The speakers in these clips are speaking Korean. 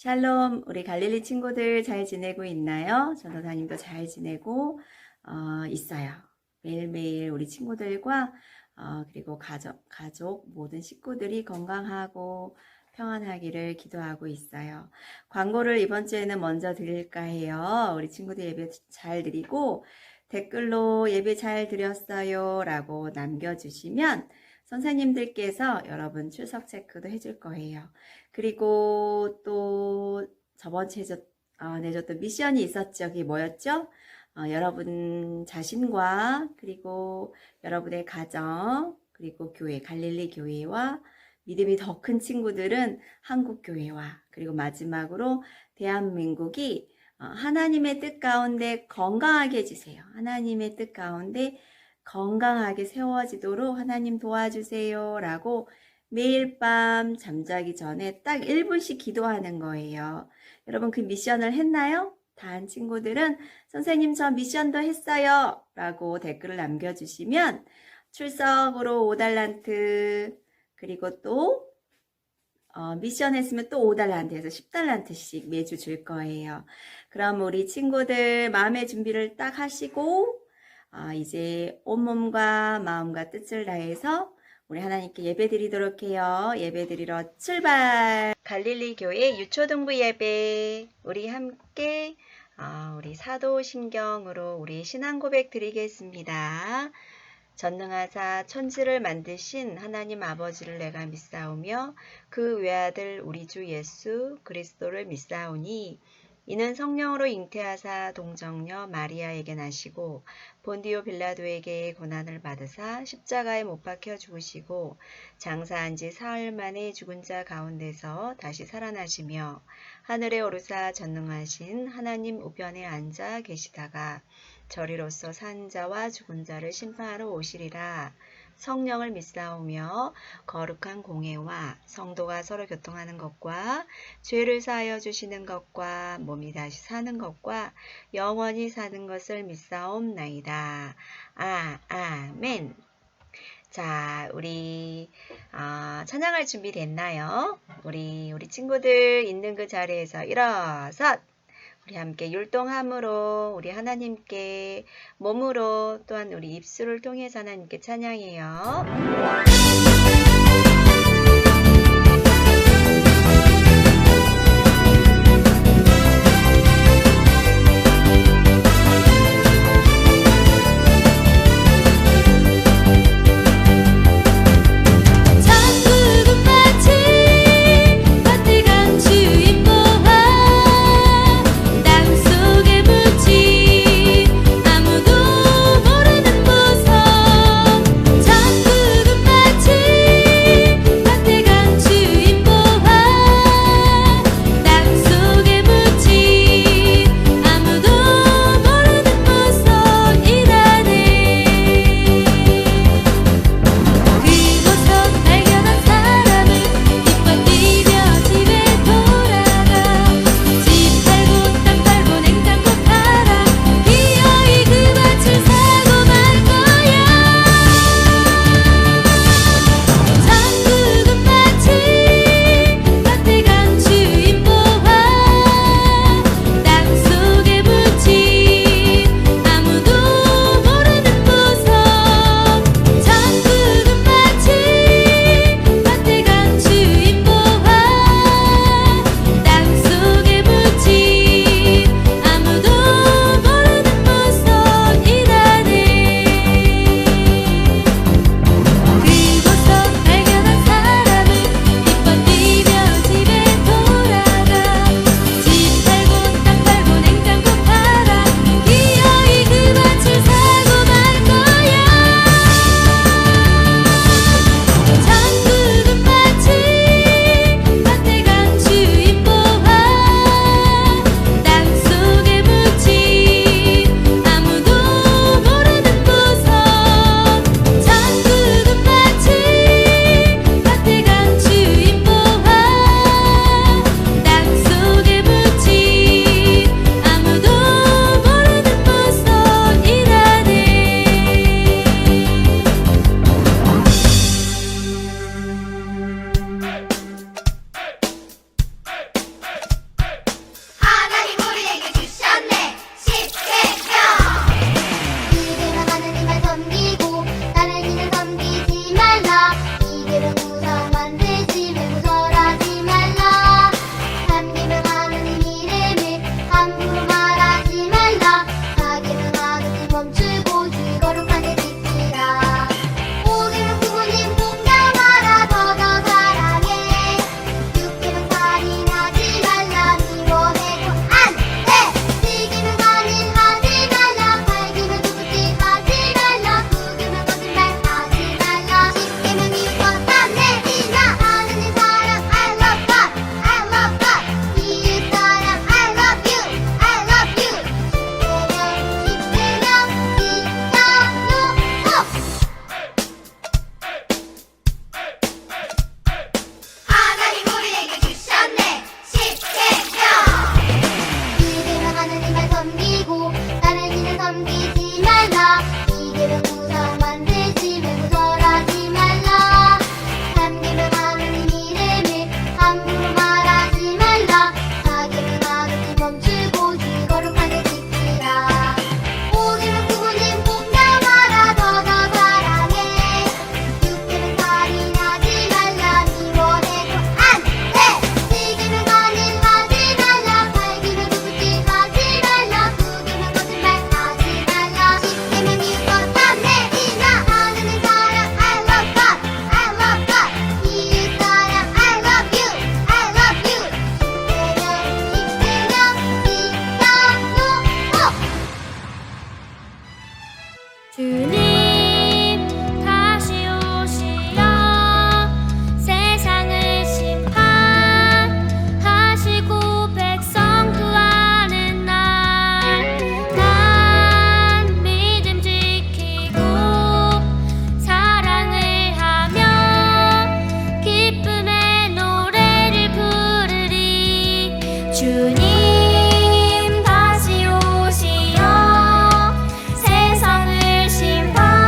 샬롬, 우리 갈릴리 친구들 잘 지내고 있나요? 전도사님도 잘 지내고 있어요. 매일매일 우리 친구들과 그리고 가족 모든 식구들이 건강하고 평안하기를 기도하고 있어요. 광고를 이번 주에는 먼저 드릴까 해요. 우리 친구들 예배 잘 드리고 댓글로 예배 잘 드렸어요 라고 남겨주시면 선생님들께서 여러분 출석 체크도 해줄 거예요. 그리고 또 저번 주에 내줬던 미션이 있었죠. 그게 뭐였죠? 여러분 자신과 그리고 여러분의 가정 그리고 교회, 갈릴리 교회와 믿음이 더 큰 친구들은 한국 교회와 그리고 마지막으로 대한민국이 하나님의 뜻 가운데 건강하게 해주세요. 하나님의 뜻 가운데 건강하게 세워지도록 하나님 도와주세요 라고 매일 밤 잠자기 전에 딱 1분씩 기도하는 거예요. 여러분 그 미션을 했나요? 다 한 친구들은 선생님 저 미션도 했어요 라고 댓글을 남겨주시면 출석으로 5달란트 그리고 또 미션 했으면 또 5달란트에서 10달란트씩 매주 줄 거예요. 그럼 우리 친구들 마음의 준비를 딱 하시고 이제 온몸과 마음과 뜻을 다해서 우리 하나님께 예배 드리도록 해요. 예배 드리러 출발! 갈릴리 교회 유초등부 예배 우리 함께 우리 사도신경으로 우리 신앙 고백 드리겠습니다. 전능하사 천지를 만드신 하나님 아버지를 내가 믿사오며 그 외아들 우리 주 예수 그리스도를 믿사오니 이는 성령으로 잉태하사 동정녀 마리아에게 나시고 본디오 빌라도에게 고난을 받으사 십자가에 못 박혀 죽으시고 장사한 지 사흘 만에 죽은 자 가운데서 다시 살아나시며 하늘에 오르사 전능하신 하나님 우편에 앉아 계시다가 저리로서 산 자와 죽은 자를 심판하러 오시리라. 성령을 믿사오며 거룩한 공회와 성도가 서로 교통하는 것과 죄를 사하여 주시는 것과 몸이 다시 사는 것과 영원히 사는 것을 믿사옵나이다. 아멘. 자, 우리 찬양할 준비 됐나요? 우리 친구들 있는 그 자리에서 일어서 우리 함께 율동함으로 우리 하나님께 몸으로 또한 우리 입술을 통해서 하나님께 찬양해요. 아무도 모르는 보석 천국은 마치 주님 다시 오시어 세상을 심판하시고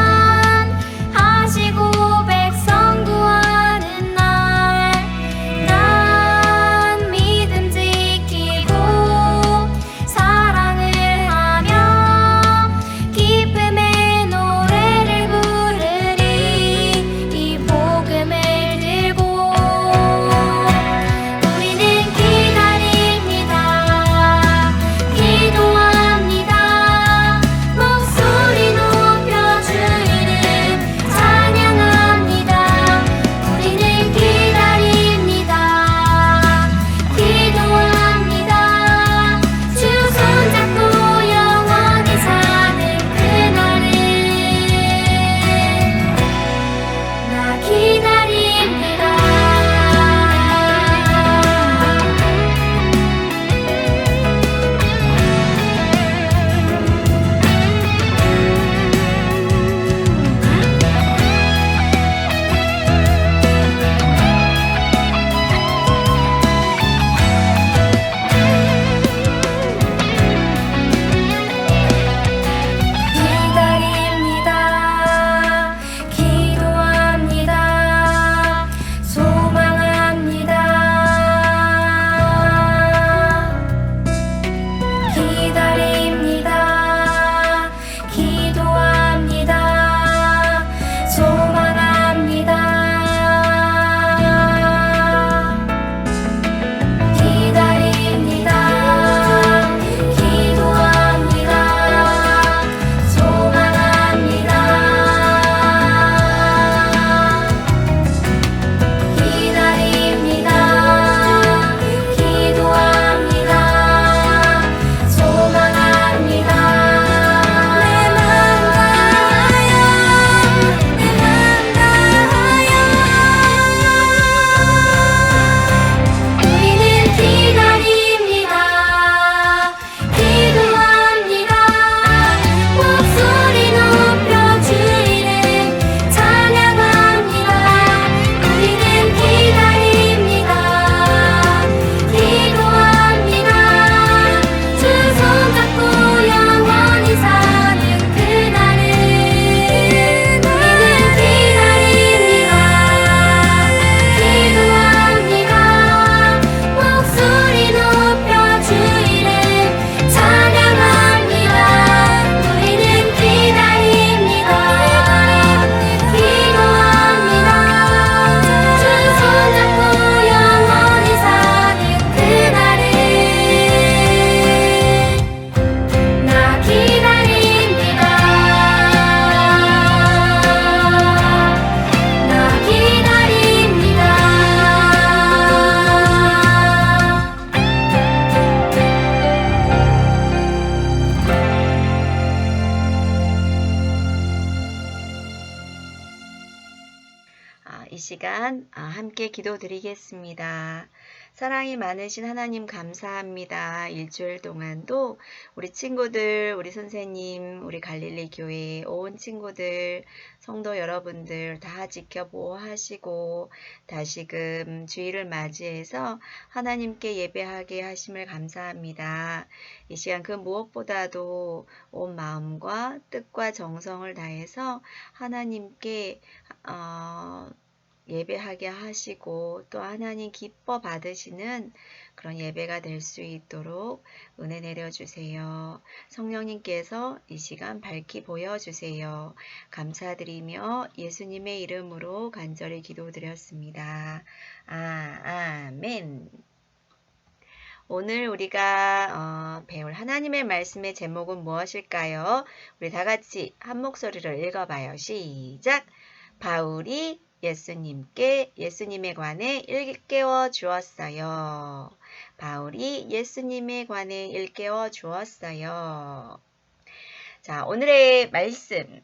백성 구하는 날, 난 믿음 지키고 사랑을 하며 기쁨의 노래를 부르리. 이 복음을 들고 우리는 기다립니다. 기도합니다. 목소리 높여 주 이름 찬양합니다. 우리는 기다립니다. 기도합니다. 주 손잡고 영원히 사는 그날을 나 기다립니다. 기다립니다. 기도합니다. 소망합니다. 기다립니다. 기도합니다. 소망합니다. 기다립니다. 기도합니다. 소망합니다. 기다립니다. 기도합니다. 소망합니다. 내 맘 다하여 내 맘 다하여 우리는 기다립니다. 기도합니다. 목소리 높여 주 이름 찬양합니다. 우리는 기다립니다. 기도합니다. 주 손잡고 영원히 사는 그날을 우리는 기다립니다. 기도합니다. 목소리 높여 주 이름 찬양합니다. 우리는 기다립니다. 기도합니다. 주 손잡고 영원히 사는 그날을 나 기다립니다. 나 기다립니다. 이 시간 함께 기도드리겠습니다. 사랑이 많으신 하나님 감사합니다. 일주일 동안도 우리 친구들, 우리 선생님, 우리 갈릴리 교회 온 친구들, 성도 여러분들 다 지켜보호하시고 다시금 주일을 맞이해서 하나님께 예배하게 하심을 감사합니다. 이 시간 그 무엇보다도 온 마음과 뜻과 정성을 다해서 하나님께 예배하게 하시고 또 하나님 기뻐 받으시는 그런 예배가 될 수 있도록 은혜 내려주세요. 성령님께서 이 시간 밝히 보여주세요. 감사드리며 예수님의 이름으로 간절히 기도드렸습니다. 아멘. 오늘 우리가 배울 하나님의 말씀의 제목은 무엇일까요? 우리 다 같이 한 목소리로 읽어봐요. 시작! 바울이 예수님에 관해 일깨워 주었어요. 바울이 예수님에 관해 일깨워 주었어요. 자, 오늘의 말씀.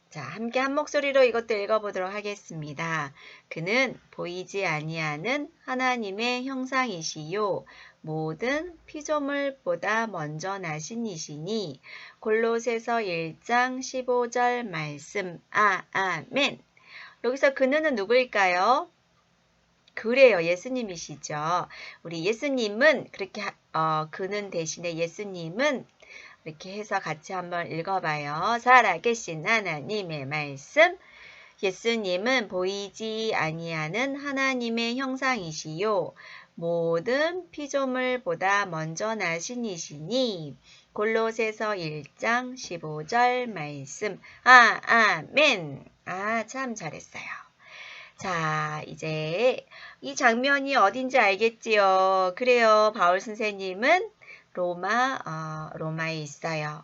자, 함께 한 목소리로 이것도 읽어보도록 하겠습니다. 그는 보이지 아니하는 하나님의 형상이시요 모든 피조물보다 먼저 나신 이시니 골로새서 1장 15절 말씀. 아멘. 여기서 그는 누구일까요? 그래요. 예수님이시죠. 우리 예수님은 그렇게 그는 대신에 예수님은 이렇게 해서 같이 한번 읽어봐요. 살아계신 하나님의 말씀. 예수님은 보이지 아니하는 하나님의 형상이시요 모든 피조물보다 먼저 나신 이시니 골로새서 1장 15절 말씀. 아멘. 참 잘했어요. 자, 이제 이 장면이 어딘지 알겠지요? 그래요. 바울 선생님은 로마에 있어요.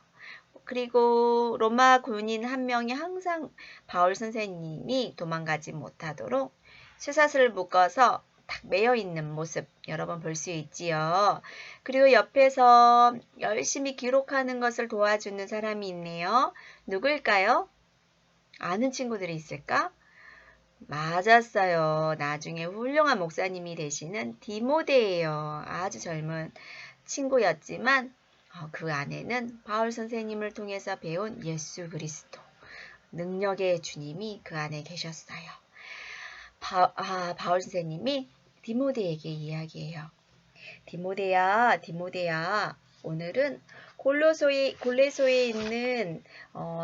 그리고 로마 군인 한 명이 항상 바울 선생님이 도망가지 못하도록 쇠사슬을 묶어서 딱 매여 있는 모습 여러분 볼 수 있지요. 그리고 옆에서 열심히 기록하는 것을 도와주는 사람이 있네요. 누굴까요? 아는 친구들이 있을까? 맞았어요. 나중에 훌륭한 목사님이 되시는 디모데예요. 아주 젊은 친구였지만 그 안에는 바울 선생님을 통해서 배운 예수 그리스도 능력의 주님이 그 안에 계셨어요. 바울 선생님이 디모데에게 이야기해요. 디모데야, 오늘은 골레소에 있는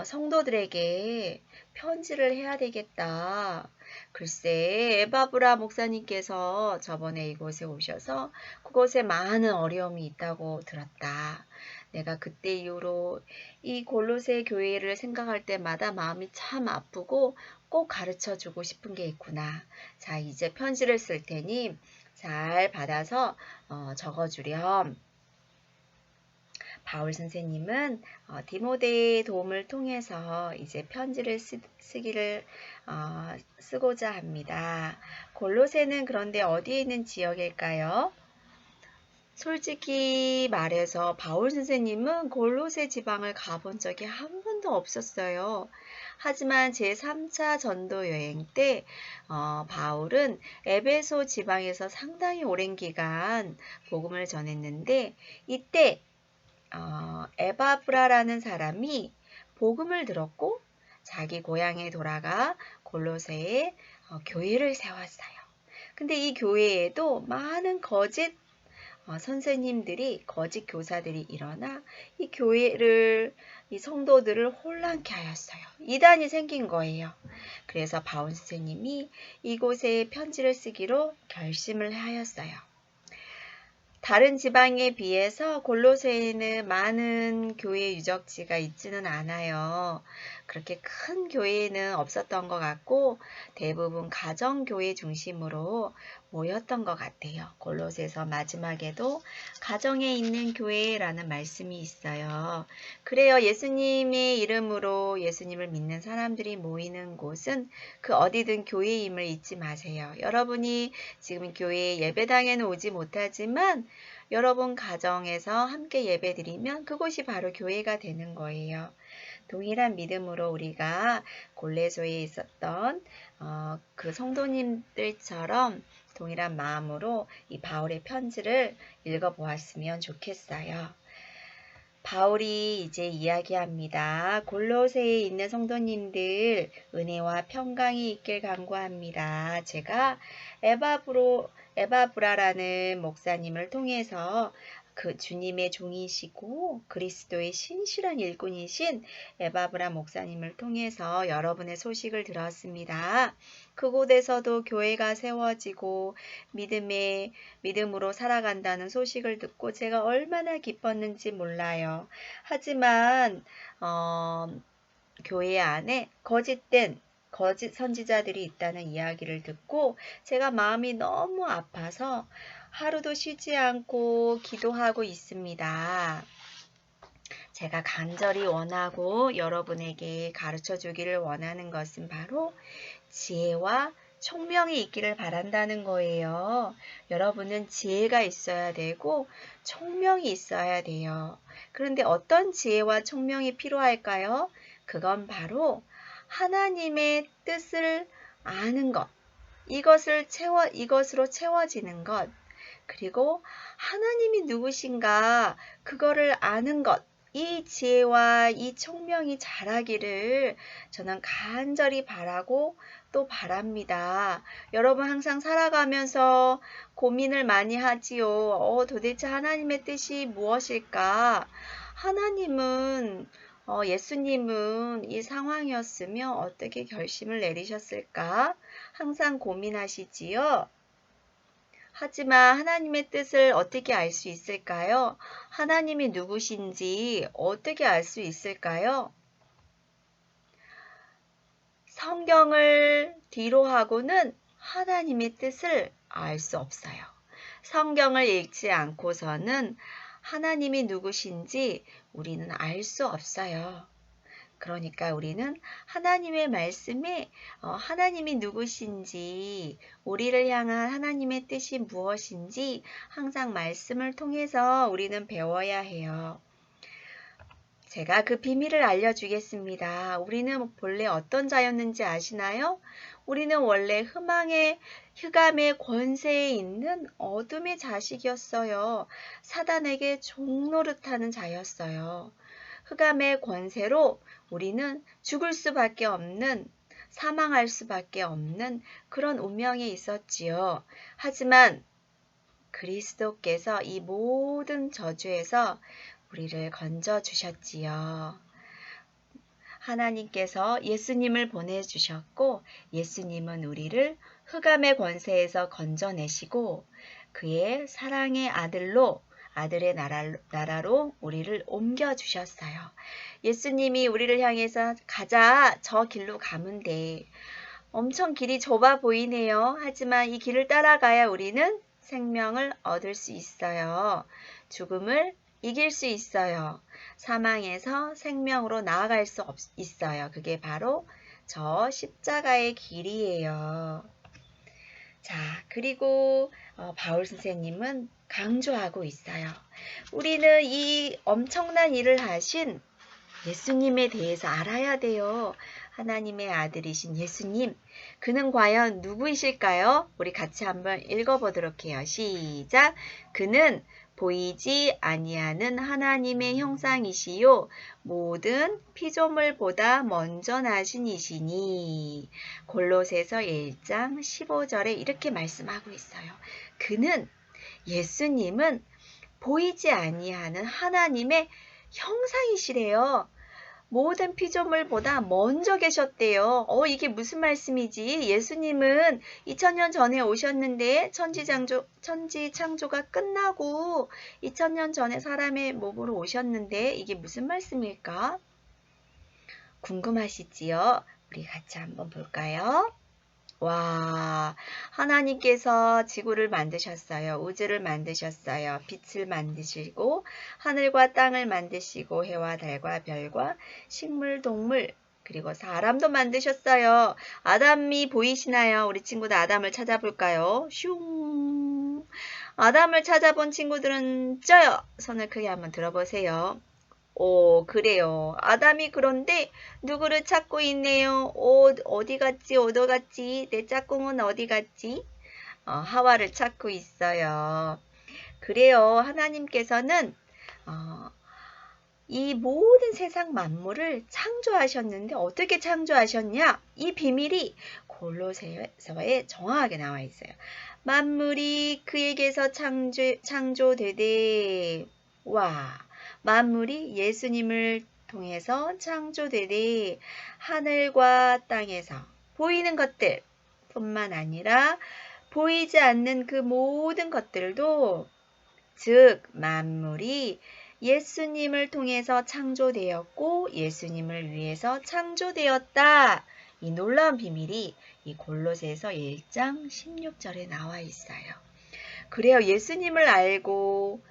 성도들에게 편지를 해야 되겠다. 글쎄, 에바브라 목사님께서 저번에 이곳에 오셔서 그곳에 많은 어려움이 있다고 들었다. 내가 그때 이후로 이 골로새 교회를 생각할 때마다 마음이 참 아프고 꼭 가르쳐주고 싶은 게 있구나. 자, 이제 편지를 쓸 테니 잘 받아서 적어주렴. 바울 선생님은 디모데의 도움을 통해서 이제 편지를 쓰고자 합니다. 골로새는 그런데 어디에 있는 지역일까요? 솔직히 말해서 바울 선생님은 골로새 지방을 가본 적이 한 번도 없었어요. 하지만 제3차 전도 여행 때 바울은 에베소 지방에서 상당히 오랜 기간 복음을 전했는데 이때 에바브라라는 사람이 복음을 들었고 자기 고향에 돌아가 골로새에 교회를 세웠어요. 근데 이 교회에도 많은 거짓 선생님들이 거짓 교사들이 일어나 이 교회를 이 성도들을 혼란케 하였어요. 이단이 생긴 거예요. 그래서 바울 선생님이 이곳에 편지를 쓰기로 결심을 하였어요. 다른 지방에 비해서 골로새에는 많은 교회 유적지가 있지는 않아요. 그렇게 큰 교회는 없었던 것 같고 대부분 가정교회 중심으로 모였던 것 같아요. 골로새서 마지막에도 가정에 있는 교회라는 말씀이 있어요. 그래요. 예수님의 이름으로 예수님을 믿는 사람들이 모이는 곳은 그 어디든 교회임을 잊지 마세요. 여러분이 지금 교회 예배당에는 오지 못하지만 여러분 가정에서 함께 예배드리면 그곳이 바로 교회가 되는 거예요. 동일한 믿음으로 우리가 골레소에 있었던 그 성도님들처럼 동일한 마음으로 이 바울의 편지를 읽어보았으면 좋겠어요. 바울이 이제 이야기합니다. 골로새에 있는 성도님들 은혜와 평강이 있길 간구합니다. 제가 에바브라라는 목사님을 통해서 그 주님의 종이시고 그리스도의 신실한 일꾼이신 에바브라 목사님을 통해서 여러분의 소식을 들었습니다. 그곳에서도 교회가 세워지고 믿음으로 살아간다는 소식을 듣고 제가 얼마나 기뻤는지 몰라요. 하지만 교회 안에 거짓 선지자들이 있다는 이야기를 듣고 제가 마음이 너무 아파서 하루도 쉬지 않고 기도하고 있습니다. 제가 간절히 원하고 여러분에게 가르쳐 주기를 원하는 것은 바로 지혜와 총명이 있기를 바란다는 거예요. 여러분은 지혜가 있어야 되고 총명이 있어야 돼요. 그런데 어떤 지혜와 총명이 필요할까요? 그건 하나님의 뜻을 아는 것, 이것으로 채워지는 것, 그리고 하나님이 누구신가 그거를 아는 것, 이 지혜와 이 총명이 자라기를 저는 간절히 바라고 또 바랍니다. 여러분 항상 살아가면서 고민을 많이 하지요. 도대체 하나님의 뜻이 무엇일까? 하나님은 예수님은 이 상황이었으면 어떻게 결심을 내리셨을까? 항상 고민하시지요. 하지만 하나님의 뜻을 어떻게 알 수 있을까요? 하나님이 누구신지 어떻게 알 수 있을까요? 성경을 뒤로 하고는 하나님의 뜻을 알 수 없어요. 성경을 읽지 않고서는 하나님이 누구신지 우리는 알 수 없어요. 그러니까 우리는 하나님의 말씀에 하나님이 누구신지, 우리를 향한 하나님의 뜻이 무엇인지 항상 말씀을 통해서 우리는 배워야 해요. 제가 그 비밀을 알려주겠습니다. 우리는 본래 어떤 자였는지 아시나요? 우리는 원래 흑암의 권세에 있는 어둠의 자식이었어요. 사단에게 종노릇하는 자였어요. 흑암의 권세로 우리는 죽을 수밖에 없는, 사망할 수밖에 없는 그런 운명에 있었지요. 하지만 그리스도께서 이 모든 저주에서 우리를 건져주셨지요. 하나님께서 예수님을 보내주셨고 예수님은 우리를 흑암의 권세에서 건져내시고 그의 사랑의 아들의 나라로 우리를 옮겨주셨어요. 예수님이 우리를 향해서 가자, 저 길로 가면 돼. 엄청 길이 좁아 보이네요. 하지만 이 길을 따라가야 우리는 생명을 얻을 수 있어요. 죽음을 이길 수 있어요. 사망에서 생명으로 나아갈 수 있어요. 그게 바로 저 십자가의 길이에요. 자, 그리고 바울 선생님은 강조하고 있어요. 우리는 이 엄청난 일을 하신 예수님에 대해서 알아야 돼요. 하나님의 아들이신 예수님, 그는 과연 누구이실까요? 우리 같이 한번 읽어보도록 해요. 시작! 그는 보이지 아니하는 하나님의 형상이시요 모든 피조물보다 먼저 나신 이시니. 골로새서 1장 15절에 이렇게 말씀하고 있어요. 그는, 예수님은 보이지 아니하는 하나님의 형상이시래요. 모든 피조물보다 먼저 계셨대요. 이게 무슨 말씀이지? 예수님은 2000년 전에 오셨는데 천지 창조가 끝나고 2000년 전에 사람의 몸으로 오셨는데 이게 무슨 말씀일까? 궁금하시지요? 우리 같이 한번 볼까요? 와, 하나님께서 지구를 만드셨어요. 우주를 만드셨어요. 빛을 만드시고 하늘과 땅을 만드시고 해와 달과 별과 식물, 동물, 그리고 사람도 만드셨어요. 아담이 보이시나요? 우리 친구들 아담을 찾아볼까요? 슝! 아담을 찾아본 친구들은 쪄요. 손을 크게 한번 들어보세요. 오, 그래요. 아담이 그런데 누구를 찾고 있네요. 어디 갔지? 내 짝꿍은 어디 갔지? 하와를 찾고 있어요. 그래요. 하나님께서는 이 모든 세상 만물을 창조하셨는데 어떻게 창조하셨냐? 이 비밀이 골로새서에 정확하게 나와 있어요. 만물이 그에게서 창조되되 와, 만물이 예수님을 통해서 창조되되 하늘과 땅에서 보이는 것들 뿐만 아니라 보이지 않는 그 모든 것들도, 즉 만물이 예수님을 통해서 창조되었고 예수님을 위해서 창조되었다. 이 놀라운 비밀이 이 골로새서 1장 16절에 나와 있어요. 그래요. 예수님을 알고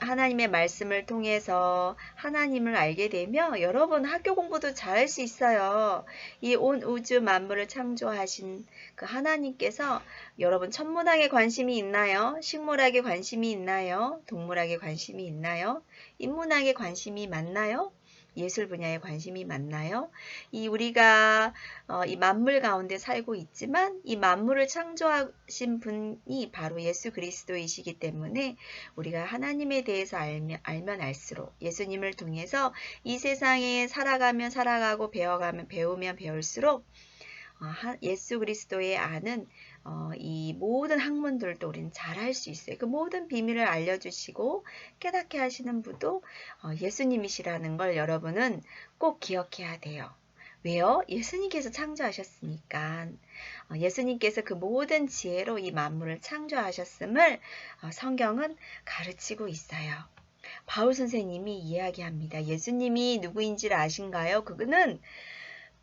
하나님의 말씀을 통해서 하나님을 알게 되면 여러분 학교 공부도 잘할 수 있어요. 이 온 우주 만물을 창조하신 그 하나님께서 여러분 천문학에 관심이 있나요? 식물학에 관심이 있나요? 동물학에 관심이 있나요? 인문학에 관심이 많나요? 예술 분야에 관심이 많나요? 우리가 이 만물 가운데 살고 있지만 이 만물을 창조하신 분이 바로 예수 그리스도이시기 때문에 우리가 하나님에 대해서 알면 알수록 예수님을 통해서 이 세상에 살아가면 살아가고 배우면 배울수록 예수 그리스도의 아는 이 모든 학문들도 우리는 잘 할 수 있어요. 그 모든 비밀을 알려주시고 깨닫게 하시는 분도 예수님이시라는 걸 여러분은 꼭 기억해야 돼요. 왜요? 예수님께서 창조하셨으니까. 예수님께서 그 모든 지혜로 이 만물을 창조하셨음을 성경은 가르치고 있어요. 바울 선생님이 이야기합니다. 예수님이 누구인지를 아신가요? 그거는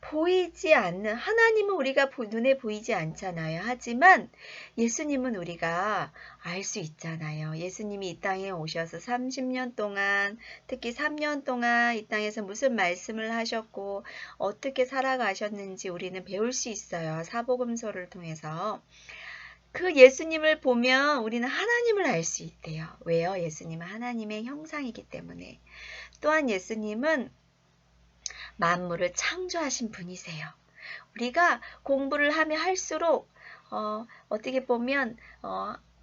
보이지 않는, 하나님은 우리가 눈에 보이지 않잖아요. 하지만 예수님은 우리가 알 수 있잖아요. 예수님이 이 땅에 오셔서 30년 동안, 특히 3년 동안 이 땅에서 무슨 말씀을 하셨고 어떻게 살아가셨는지 우리는 배울 수 있어요. 사복음서를 통해서. 그 예수님을 보면 우리는 하나님을 알 수 있대요. 왜요? 예수님은 하나님의 형상이기 때문에. 또한 예수님은 만물을 창조하신 분이세요. 우리가 공부를 하면 할수록 어떻게 보면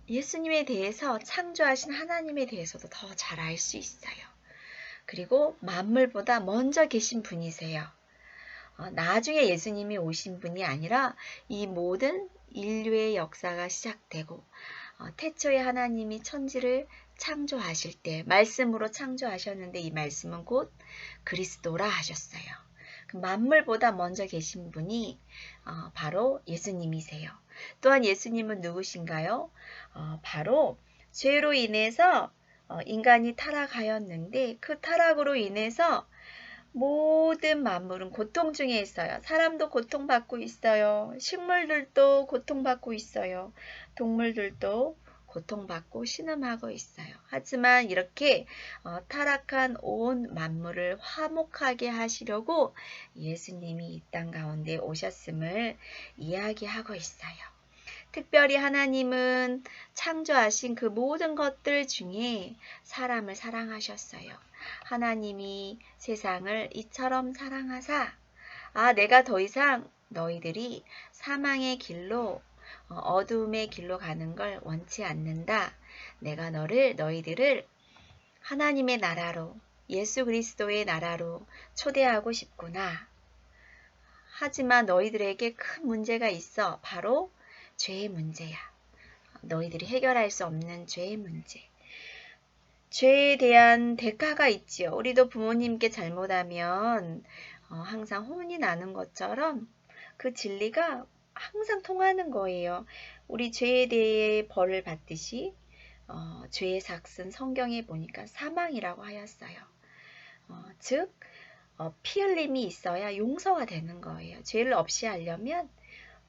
예수님에 대해서 창조하신 하나님에 대해서도 더 잘 알 수 있어요. 그리고 만물보다 먼저 계신 분이세요. 나중에 예수님이 오신 분이 아니라 이 모든 인류의 역사가 시작되고 태초에 하나님이 천지를 창조하실 때 말씀으로 창조하셨는데 이 말씀은 곧 그리스도라 하셨어요. 그 만물보다 먼저 계신 분이 바로 예수님이세요. 또한 예수님은 누구신가요? 바로 죄로 인해서 인간이 타락하였는데 그 타락으로 인해서 모든 만물은 고통 중에 있어요. 사람도 고통받고 있어요. 식물들도 고통받고 있어요. 동물들도 고통받고 신음하고 있어요. 하지만 이렇게 타락한 온 만물을 화목하게 하시려고 예수님이 이 땅 가운데 오셨음을 이야기하고 있어요. 특별히 하나님은 창조하신 그 모든 것들 중에 사람을 사랑하셨어요. 하나님이 세상을 이처럼 사랑하사 내가 더 이상 너희들이 사망의 길로 어두움의 길로 가는 걸 원치 않는다. 내가 너희들을 하나님의 나라로 예수 그리스도의 나라로 초대하고 싶구나. 하지만 너희들에게 큰 문제가 있어. 바로 죄의 문제야. 너희들이 해결할 수 없는 죄의 문제. 죄에 대한 대가가 있지요. 우리도 부모님께 잘못하면 항상 혼이 나는 것처럼 그 진리가 항상 통하는 거예요. 우리 죄에 대해 벌을 받듯이 죄의 삭은 성경에 보니까 사망이라고 하였어요. 즉 피 흘림이 있어야 용서가 되는 거예요. 죄를 없이 하려면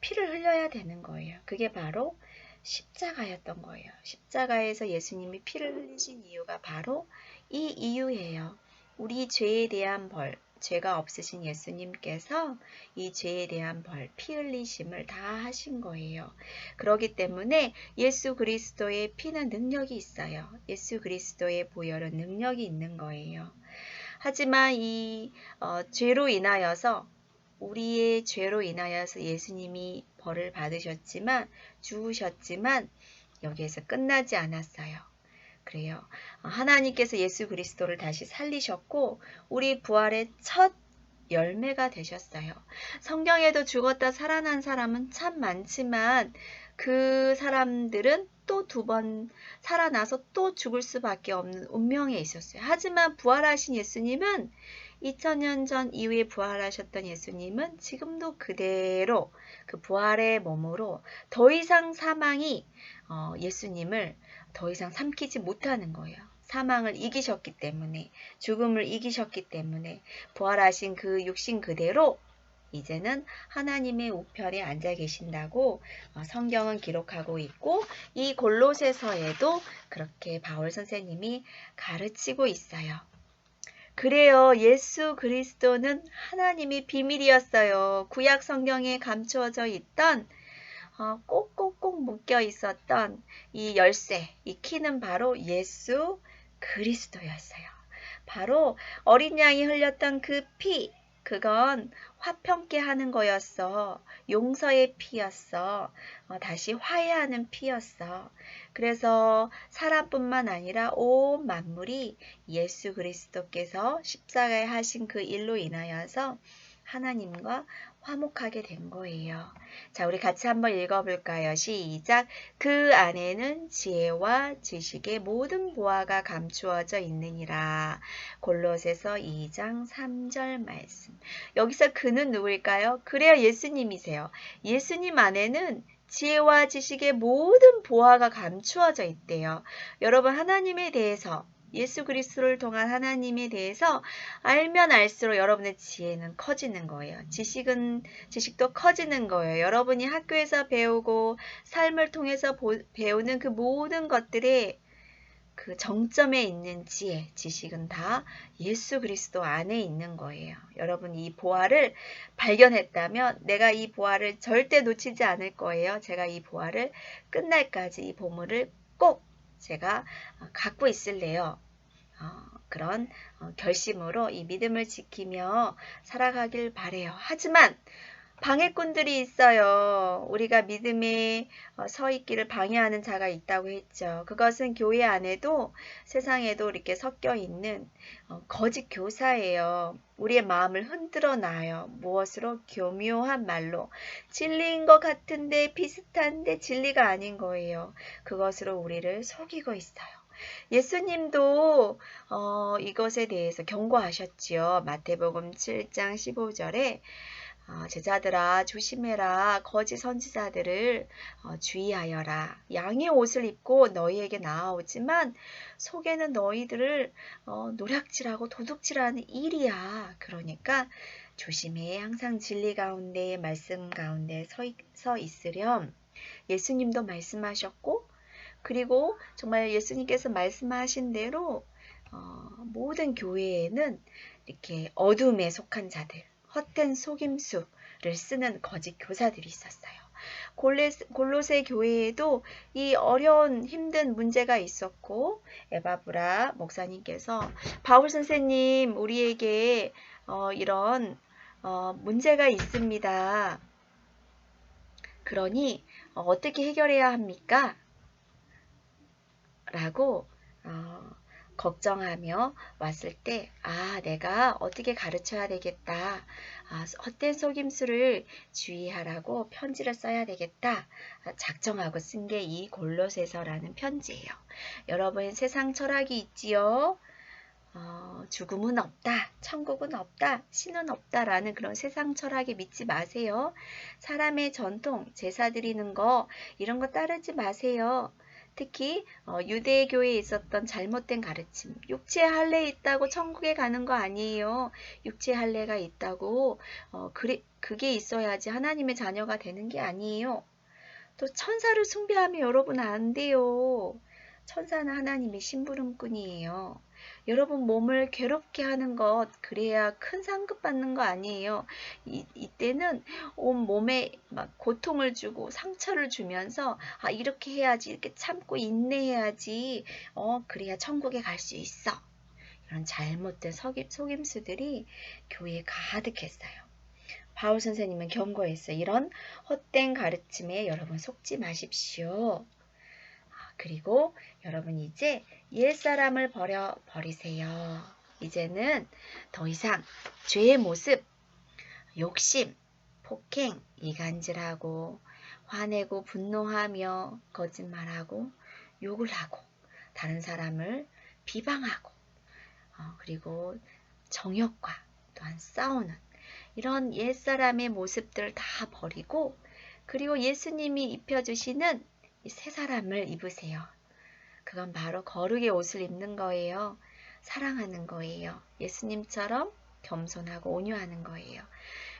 피를 흘려야 되는 거예요. 그게 바로 십자가였던 거예요. 십자가에서 예수님이 피를 흘리신 이유가 바로 이 이유예요. 우리 죄에 대한 벌, 죄가 없으신 예수님께서 이 죄에 대한 벌, 피 흘리심을 다 하신 거예요. 그렇기 때문에 예수 그리스도의 피는 능력이 있어요. 예수 그리스도의 보혈은 능력이 있는 거예요. 하지만 이 죄로 인하여서 우리의 죄로 인하여서 예수님이 벌을 받으셨지만 죽으셨지만 여기에서 끝나지 않았어요. 그래요. 하나님께서 예수 그리스도를 다시 살리셨고 우리 부활의 첫 열매가 되셨어요. 성경에도 죽었다 살아난 사람은 참 많지만 그 사람들은 또 두 번 살아나서 또 죽을 수밖에 없는 운명에 있었어요. 하지만 부활하신 예수님은 2000년 전 이후에 부활하셨던 예수님은 지금도 그대로 그 부활의 몸으로 더 이상 사망이 예수님을 더 이상 삼키지 못하는 거예요. 사망을 이기셨기 때문에, 죽음을 이기셨기 때문에 부활하신 그 육신 그대로 이제는 하나님의 우편에 앉아 계신다고 성경은 기록하고 있고 이 골로새서에도 그렇게 바울 선생님이 가르치고 있어요. 그래요. 예수 그리스도는 하나님의 비밀이었어요. 구약 성경에 감추어져 있던 꼭꼭꼭 묶여 있었던 이 열쇠, 이 키는 바로 예수 그리스도였어요. 바로 어린 양이 흘렸던 그 피, 그건 화평케 하는 거였어. 용서의 피였어. 다시 화해하는 피였어. 그래서 사람뿐만 아니라 온 만물이 예수 그리스도께서 십자가에 하신 그 일로 인하여서 하나님과 화목하게 된 거예요. 자, 우리 같이 한번 읽어볼까요? 시작! 그 안에는 지혜와 지식의 모든 보화가 감추어져 있느니라. 골로새서 2장 3절 말씀. 여기서 그는 누구일까요? 그래야 예수님이세요. 예수님 안에는 지혜와 지식의 모든 보화가 감추어져 있대요. 여러분, 하나님에 대해서, 예수 그리스도를 통한 하나님에 대해서 알면 알수록 여러분의 지혜는 커지는 거예요. 지식도 커지는 거예요. 여러분이 학교에서 배우고 삶을 통해서 배우는 그 모든 것들의 그 정점에 있는 지혜, 지식은 다 예수 그리스도 안에 있는 거예요. 여러분이 이 보화를 발견했다면 내가 이 보화를 절대 놓치지 않을 거예요. 제가 이 보화를 끝날까지 이 보물을 꼭 제가 갖고 있을래요. 그런 결심으로 이 믿음을 지키며 살아가길 바래요. 하지만 방해꾼들이 있어요. 우리가 믿음에 서 있기를 방해하는 자가 있다고 했죠. 그것은 교회 안에도 세상에도 이렇게 섞여 있는 거짓 교사예요. 우리의 마음을 흔들어 놔요. 무엇으로? 교묘한 말로. 진리인 것 같은데 비슷한데 진리가 아닌 거예요. 그것으로 우리를 속이고 있어요. 예수님도 이것에 대해서 경고하셨지요. 마태복음 7장 15절에 제자들아 조심해라. 거짓 선지자들을 주의하여라. 양의 옷을 입고 너희에게 나아오지만 속에는 너희들을 노략질하고 도둑질하는 일이야. 그러니까 조심해. 항상 진리 가운데 말씀 가운데 서 있으렴. 예수님도 말씀하셨고 그리고 정말 예수님께서 말씀하신 대로 모든 교회에는 이렇게 어둠에 속한 자들, 헛된 속임수를 쓰는 거짓 교사들이 있었어요. 골로새 교회에도 이 어려운 힘든 문제가 있었고 에바브라 목사님께서 바울 선생님 우리에게 이런 문제가 있습니다. 그러니 어떻게 해결해야 합니까? 라고 걱정하며 왔을 때 내가 어떻게 가르쳐야 되겠다. 헛된 속임수를 주의하라고 편지를 써야 되겠다. 작정하고 쓴 게 이 골로새서라는 편지예요. 여러분 세상 철학이 있지요. 죽음은 없다, 천국은 없다, 신은 없다라는 그런 세상 철학에 믿지 마세요. 사람의 전통, 제사 드리는 거 이런 거 따르지 마세요. 특히 유대교에 있었던 잘못된 가르침, 육체 할례 있다고 천국에 가는 거 아니에요. 육체 할례가 있다고 그게 있어야지 하나님의 자녀가 되는 게 아니에요. 또 천사를 숭배하면 여러분 안 돼요. 천사는 하나님의 심부름꾼이에요. 여러분 몸을 괴롭게 하는 것 그래야 큰 상급 받는 거 아니에요. 이때는 온 몸에 막 고통을 주고 상처를 주면서 이렇게 해야지 이렇게 참고 인내해야지 그래야 천국에 갈 수 있어. 이런 잘못된 속임수들이 교회에 가득했어요. 바울 선생님은 경고했어요. 이런 헛된 가르침에 여러분 속지 마십시오. 그리고 여러분 이제 옛사람을 버리세요. 이제는 더 이상 죄의 모습, 욕심, 폭행, 이간질하고 화내고 분노하며 거짓말하고 욕을 하고 다른 사람을 비방하고 그리고 정욕과 또한 싸우는 이런 옛사람의 모습들 다 버리고 그리고 예수님이 입혀주시는 이 새 사람을 입으세요. 그건 바로 거룩의 옷을 입는 거예요. 사랑하는 거예요. 예수님처럼 겸손하고 온유하는 거예요.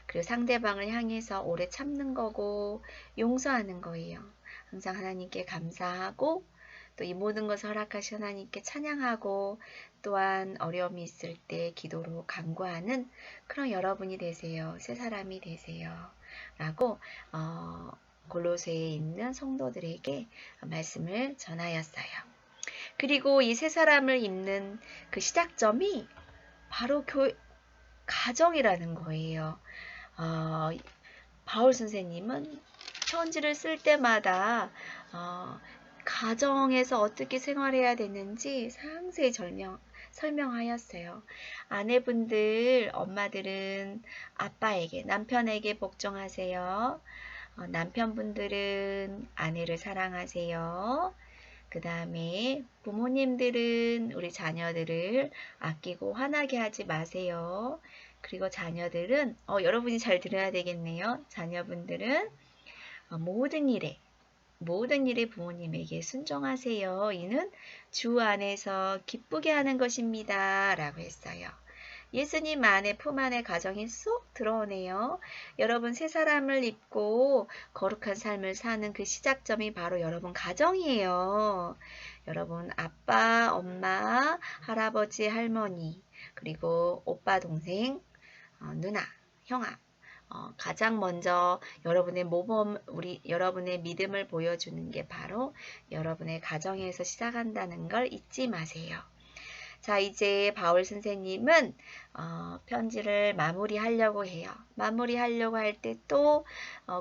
그리고 상대방을 향해서 오래 참는 거고 용서하는 거예요. 항상 하나님께 감사하고 또 이 모든 것을 허락하신 하나님께 찬양하고 또한 어려움이 있을 때 기도로 간구하는 그런 여러분이 되세요. 새 사람이 되세요. 라고 골로새에 있는 성도들에게 말씀을 전하였어요. 그리고 이 새 사람을 입는 그 시작점이 바로 가정이라는 거예요. 바울 선생님은 편지를 쓸 때마다 가정에서 어떻게 생활해야 되는지 상세히 설명하였어요. 아내분들, 엄마들은 아빠에게, 남편에게 복종하세요. 남편분들은 아내를 사랑하세요. 그 다음에 부모님들은 우리 자녀들을 아끼고 화나게 하지 마세요. 그리고 자녀들은, 여러분이 잘 들어야 되겠네요. 자녀분들은 모든 일에 부모님에게 순종하세요. 이는 주 안에서 기쁘게 하는 것입니다. 라고 했어요. 예수님 안에 품 안에 가정이 쏙 들어오네요. 여러분 새 사람을 입고 거룩한 삶을 사는 그 시작점이 바로 여러분 가정이에요. 여러분 아빠, 엄마, 할아버지, 할머니, 그리고 오빠, 동생, 누나, 형아. 가장 먼저 여러분의 모범, 여러분의 믿음을 보여주는 게 바로 여러분의 가정에서 시작한다는 걸 잊지 마세요. 자, 이제 바울 선생님은 편지를 마무리하려고 해요. 마무리하려고 할 때 또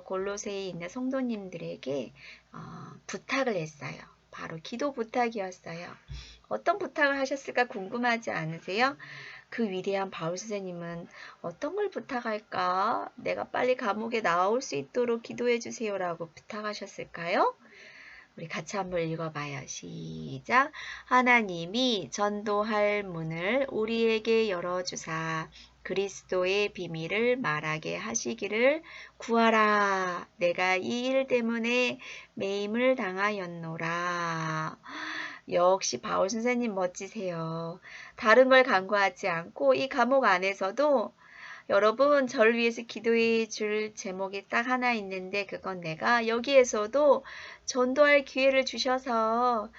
골로새에 있는 성도님들에게 부탁을 했어요. 바로 기도 부탁이었어요. 어떤 부탁을 하셨을까 궁금하지 않으세요? 그 위대한 바울 선생님은 어떤 걸 부탁할까? 내가 빨리 감옥에 나올 수 있도록 기도해 주세요라고 부탁하셨을까요? 우리 같이 한번 읽어봐요. 시작. 하나님이 전도할 문을 우리에게 열어주사 그리스도의 비밀을 말하게 하시기를 구하라. 내가 이 일 때문에 매임을 당하였노라. 역시 바울 선생님 멋지세요. 다른 걸 간구하지 않고 이 감옥 안에서도 여러분 저를 위해서 기도해 줄 제목이 딱 하나 있는데 그건 내가 여기에서도 전도할 기회를 주셔서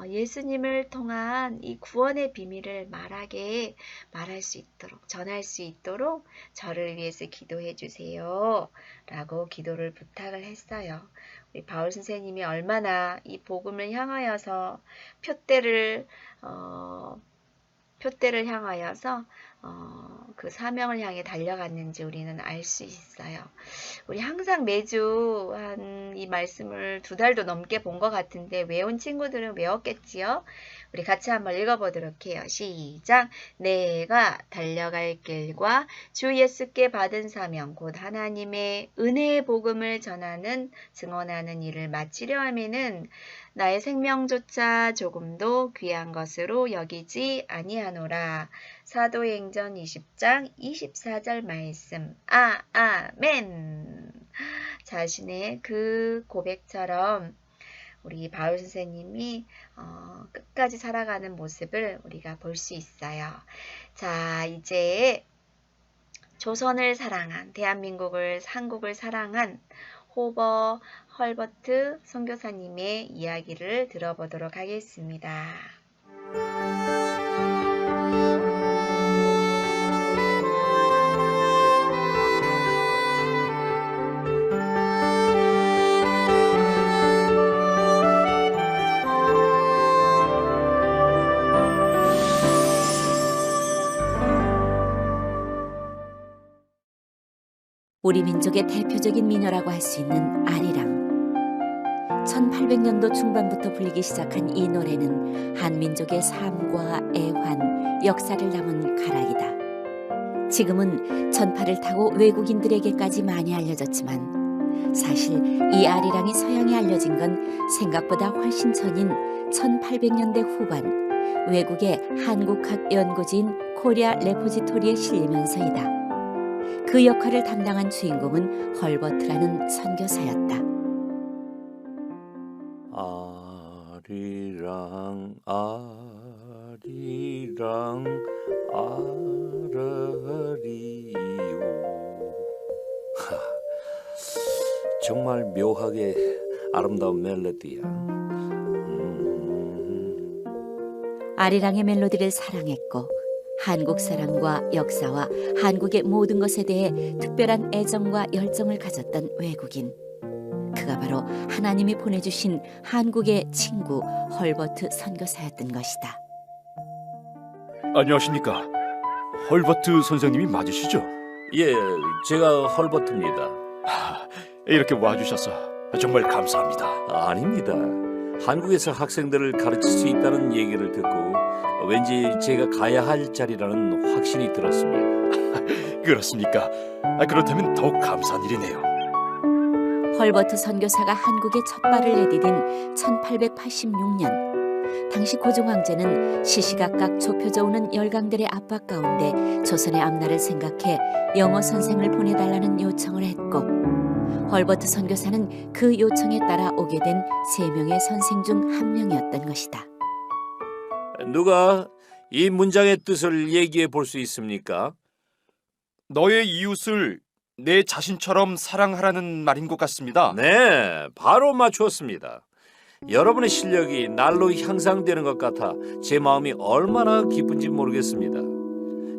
예수님을 통한 이 구원의 비밀을 말할 수 있도록 전할 수 있도록 저를 위해서 기도해 주세요 라고 기도를 부탁을 했어요. 우리 바울 선생님이 얼마나 이 복음을 향하여서 표대를 향하여서 그 사명을 향해 달려갔는지 우리는 알 수 있어요. 우리 항상 매주 한 이 말씀을 2달도 넘게 본 것 같은데 외운 친구들은 외웠겠지요? 우리 같이 한번 읽어보도록 해요. 시작! 내가 달려갈 길과 주 예수께 받은 사명 곧 하나님의 은혜의 복음을 전하는 증언하는 일을 마치려 하면은 나의 생명조차 조금도 귀한 것으로 여기지 아니하노라. 사도행전 20장 24절 말씀. 아멘. 자신의 그 고백처럼 우리 바울 선생님이 끝까지 살아가는 모습을 우리가 볼 수 있어요. 자, 이제 조선을 사랑한, 한국을 사랑한 헐버트 선교사님의 이야기를 들어보도록 하겠습니다. 우리 민족의 대표적인 민요라고 할 수 있는 아리랑. 1800년도 중반부터 불리기 시작한 이 노래는 한민족의 삶과 애환, 역사를 담은 가락이다. 지금은 전파를 타고 외국인들에게까지 많이 알려졌지만 사실 이 아리랑이 서양에 알려진 건 생각보다 훨씬 전인 1800년대 후반 외국의 한국학 연구지인 코리아 레포지토리에 실리면서이다. 그 역할을 담당한 주인공은 헐버트라는 선교사였다. 아리랑 아리랑 아라리요. 정말 묘하게 아름다운 멜로디야. 아리랑의 멜로디를 사랑했고 한국 사랑과 역사와 한국의 모든 것에 대해 특별한 애정과 열정을 가졌던 외국인. 그가 바로 하나님이 보내주신 한국의 친구 헐버트 선교사였던 것이다. 안녕하십니까. 헐버트 선생님이 맞으시죠? 예, 제가 헐버트입니다. 이렇게 와주셔서 정말 감사합니다. 아닙니다. 한국에서 학생들을 가르칠 수 있다는 얘기를 듣고 왠지 제가 가야 할 자리라는 확신이 들었습니다. 그렇습니까? 그렇다면 더욱 감사한 일이네요. 헐버트 선교사가 한국에 첫 발을 내디딘 1886년, 당시 고종 황제는 시시각각 좁혀져 오는 열강들의 압박 가운데 조선의 앞날을 생각해 영어 선생을 보내달라는 요청을 했고, 헐버트 선교사는 그 요청에 따라 오게 된 3명의 선생 중 한 명이었던 것이다. 누가 이 문장의 뜻을 얘기해 볼 수 있습니까? 너의 이웃을 내 자신처럼 사랑하라는 말인 것 같습니다. 네, 바로 맞추었습니다. 여러분의 실력이 날로 향상되는 것 같아 제 마음이 얼마나 기쁜지 모르겠습니다.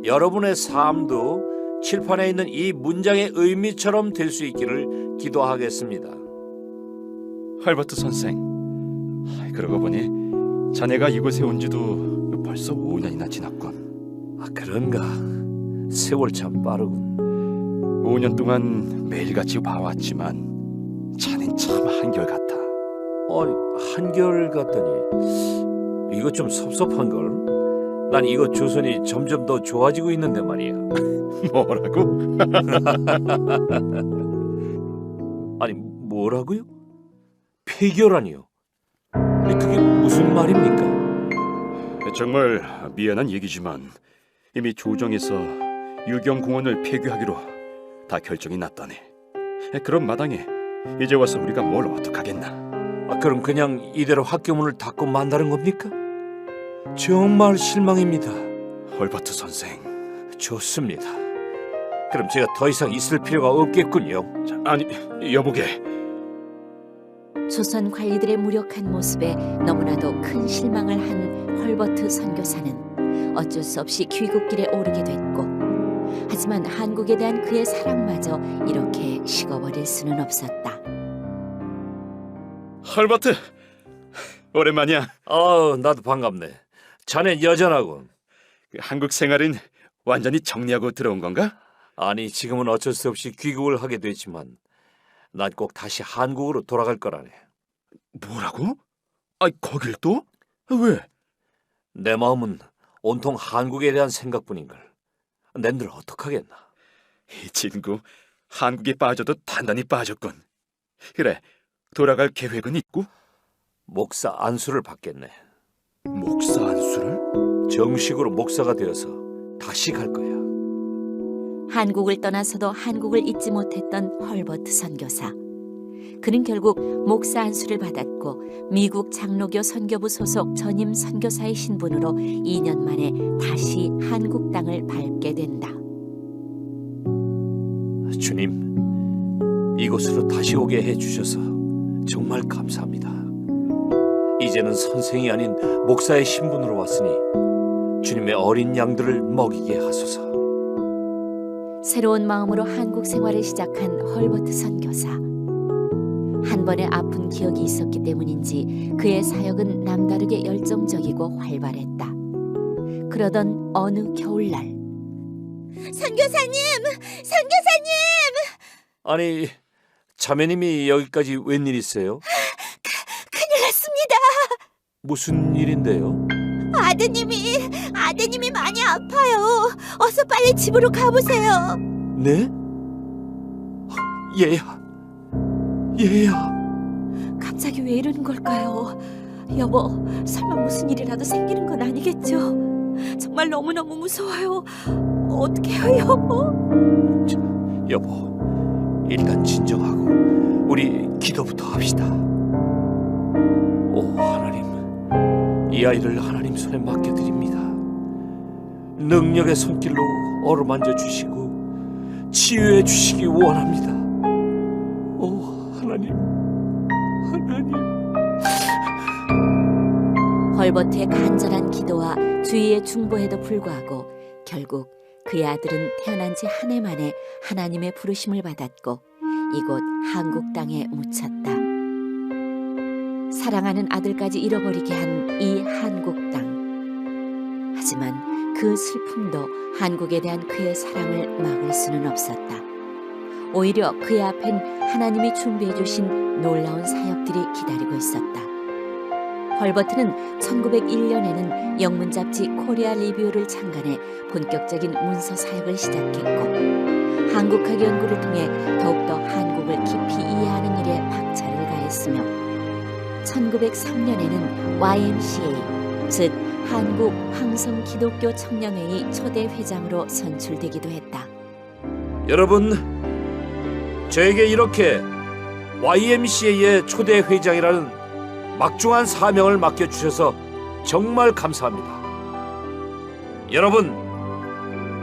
여러분의 삶도 칠판에 있는 이 문장의 의미처럼 될 수 있기를 기도하겠습니다. 헐버트 선생, 그러고 보니 자네가 이곳에 온 지도 벌써 5년이나 지났군. 그런가? 세월 참 빠르군. 5년 동안 매일같이 봐왔지만 자넨 참 한결같아. 한결같다니 이거 좀 섭섭한걸? 난 이거 조선이 점점 더 좋아지고 있는데 말이야. 뭐라고? 아니 뭐라고요? 폐결하니요? 그게 무슨 말입니까? 정말 미안한 얘기지만 이미 조정에서 유경공원을 폐교하기로 다 결정이 났다네. 그런 마당에 이제 와서 우리가 뭘 어떡하겠나. 그럼 그냥 이대로 학교문을 닫고 만다는 겁니까? 정말 실망입니다. 헐버트 선생. 좋습니다. 그럼 제가 더 이상 있을 필요가 없겠군요. 아니, 여보게. 조선 관리들의 무력한 모습에 너무나도 큰 실망을 한 헐버트 선교사는 어쩔 수 없이 귀국길에 오르게 됐고, 하지만 한국에 대한 그의 사랑마저 이렇게 식어버릴 수는 없었다. 헐버트, 오랜만이야. 나도 반갑네. 자네 여전하군. 한국 생활은 완전히 정리하고 들어온 건가? 아니 지금은 어쩔 수 없이 귀국을 하게 됐지만 난 꼭 다시 한국으로 돌아갈 거라네. 뭐라고? 거길 또? 왜? 내 마음은 온통 한국에 대한 생각뿐인걸. 낸들 어떡하겠나. 이 친구 한국에 빠져도 단단히 빠졌군. 그래, 돌아갈 계획은 있고? 목사 안수를 받겠네. 목사 안수를? 정식으로 목사가 되어서 다시 갈 거야. 한국을 떠나서도 한국을 잊지 못했던 헐버트 선교사. 그는 결국 목사 안수를 받았고 미국 장로교 선교부 소속 전임 선교사의 신분으로 2년 만에 다시 한국 땅을 밟게 된다. 주님, 이곳으로 다시 오게 해주셔서 정말 감사합니다. 이제는 선생이 아닌 목사의 신분으로 왔으니 주님의 어린 양들을 먹이게 하소서. 새로운 마음으로 한국 생활을 시작한 헐버트 선교사. 한 번의 아픈 기억이 있었기 때문인지 그의 사역은 남다르게 열정적이고 활발했다. 그러던 어느 겨울날, 선교사님! 선교사님! 아니, 자매님이 여기까지 웬일이세요? 큰일 났습니다. 무슨 일인데요? 아드님이 많이 아파요. 어서 빨리 집으로 가보세요. 네? 얘야. 갑자기 왜 이러는 걸까요? 여보, 설마 무슨 일이라도 생기는 건 아니겠죠? 정말 너무너무 무서워요. 어떡해요, 여보? 여보, 일단 진정하고 우리 기도부터 합시다. 오 하나님, 이 아이를 하나님 손에 맡겨드립니다. 능력의 손길로 어루만져 주시고 치유해 주시기 원합니다. 오 하나님. 헐버트의 간절한 기도와 주위의 중보에도 불구하고 결국 그의 아들은 태어난 지 한 해 만에 하나님의 부르심을 받았고 이곳 한국 땅에 묻혔다. 사랑하는 아들까지 잃어버리게 한 이 한국 땅. 하지만 그 슬픔도 한국에 대한 그의 사랑을 막을 수는 없었다. 오히려 그의 앞엔 하나님이 준비해 주신 놀라운 사역들이 기다리고 있었다. 헐버트는 1901년에는 영문 잡지 코리아 리뷰를 창간해 본격적인 문서 사역을 시작했고 한국학 연구를 통해 더욱더 한국을 깊이 이해하는 일에 박차를 가했으며 1903년에는 YMCA, 즉 한국 황성 기독교 청년회의 초대 회장으로 선출되기도 했다. 여러분, 저에게 이렇게 YMCA의 초대 회장이라는 막중한 사명을 맡겨주셔서 정말 감사합니다. 여러분,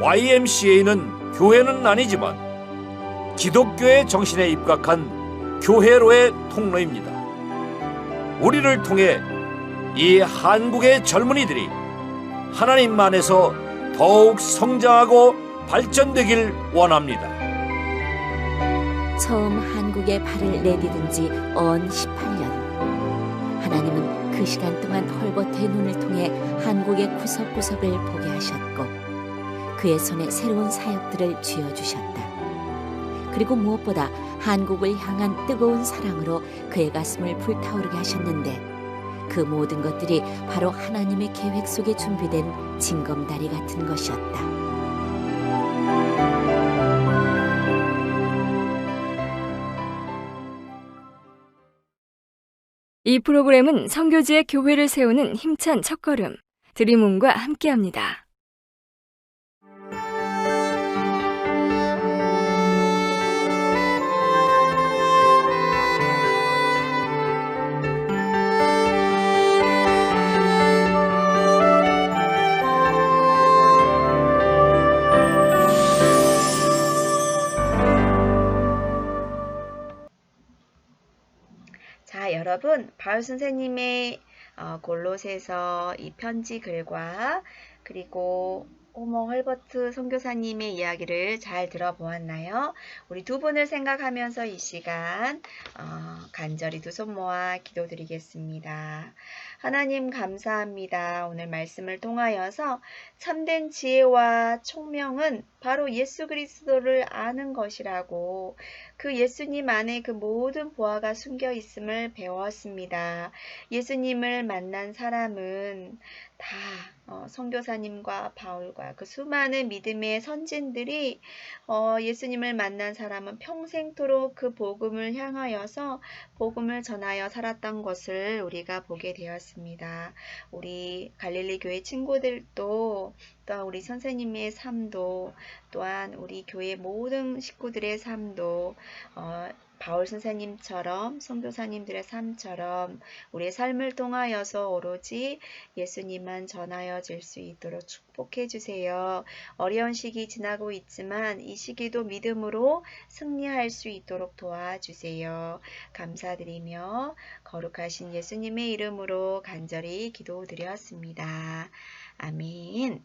YMCA는 교회는 아니지만 기독교의 정신에 입각한 교회로의 통로입니다. 우리를 통해 이 한국의 젊은이들이 하나님 안에서 더욱 성장하고 발전되길 원합니다. 처음 한국에 발을 내디딘 지 언 18년. 하나님은 그 시간 동안 헐버트의 눈을 통해 한국의 구석구석을 보게 하셨고 그의 손에 새로운 사역들을 쥐어주셨다. 그리고 무엇보다 한국을 향한 뜨거운 사랑으로 그의 가슴을 불타오르게 하셨는데 그 모든 것들이 바로 하나님의 계획 속에 준비된 징검다리 같은 것이었다. 이 프로그램은 선교지의 교회를 세우는 힘찬 첫걸음 드림온과 함께합니다. 자, 여러분, 바울 선생님의 골로새서 이 편지 글과 그리고 오모 헐버트 선교사님의 이야기를 잘 들어보았나요? 우리 두 분을 생각하면서 이 시간 간절히 두 손 모아 기도드리겠습니다. 하나님 감사합니다. 오늘 말씀을 통하여서 참된 지혜와 총명은 바로 예수 그리스도를 아는 것이라고 그 예수님 안에 그 모든 보화가 숨겨 있음을 배웠습니다. 예수님을 만난 사람은 다 선교사님과 바울과 그 수많은 믿음의 선진들이 예수님을 만난 사람은 평생토록 그 복음을 향하여서 복음을 전하여 살았던 것을 우리가 보게 되었습니다. 우리 갈릴리 교회 친구들도 또 우리 선생님의 삶도 또한 우리 교회 모든 식구들의 삶도 바울 선생님처럼 선교사님들의 삶처럼 우리의 삶을 통하여서 오로지 예수님만 전하여질 수 있도록 축복해 주세요. 어려운 시기 지나고 있지만 이 시기도 믿음으로 승리할 수 있도록 도와주세요. 감사드리며 거룩하신 예수님의 이름으로 간절히 기도드렸습니다. 아멘.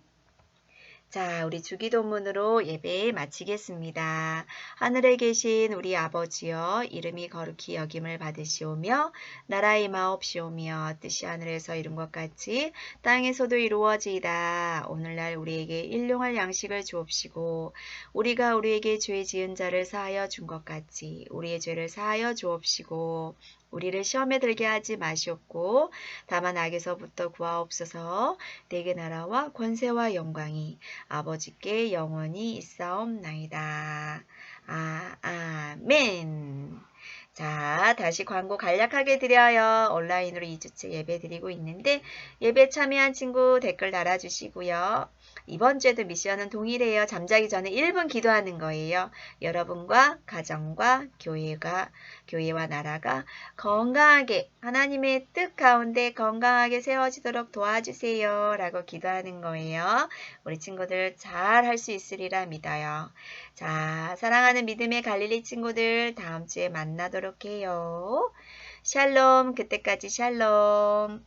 자, 우리 주기도문으로 예배 마치겠습니다. 하늘에 계신 우리 아버지여, 이름이 거룩히 여김을 받으시오며 나라의 마옵시오며 뜻이 하늘에서 이룬 것 같이 땅에서도 이루어지이다. 오늘날 우리에게 일용할 양식을 주옵시고 우리가 우리에게 죄 지은 자를 사하여 준 것 같이 우리의 죄를 사하여 주옵시고 우리를 시험에 들게 하지 마시옵고 다만 악에서부터 구하옵소서. 내게 나라와 권세와 영광이 아버지께 영원히 있사옵나이다. 아멘. 자, 다시 광고 간략하게 드려요. 온라인으로 2주째 예배 드리고 있는데 예배 참여한 친구 댓글 달아주시고요. 이번 주에도 미션은 동일해요. 잠자기 전에 1분 기도하는 거예요. 여러분과 가정과 교회와 나라가 건강하게 하나님의 뜻 가운데 건강하게 세워지도록 도와주세요. 라고 기도하는 거예요. 우리 친구들 잘 할 수 있으리라 믿어요. 자, 사랑하는 믿음의 갈릴리 친구들 다음 주에 만나도록 해요. 샬롬, 그때까지 샬롬.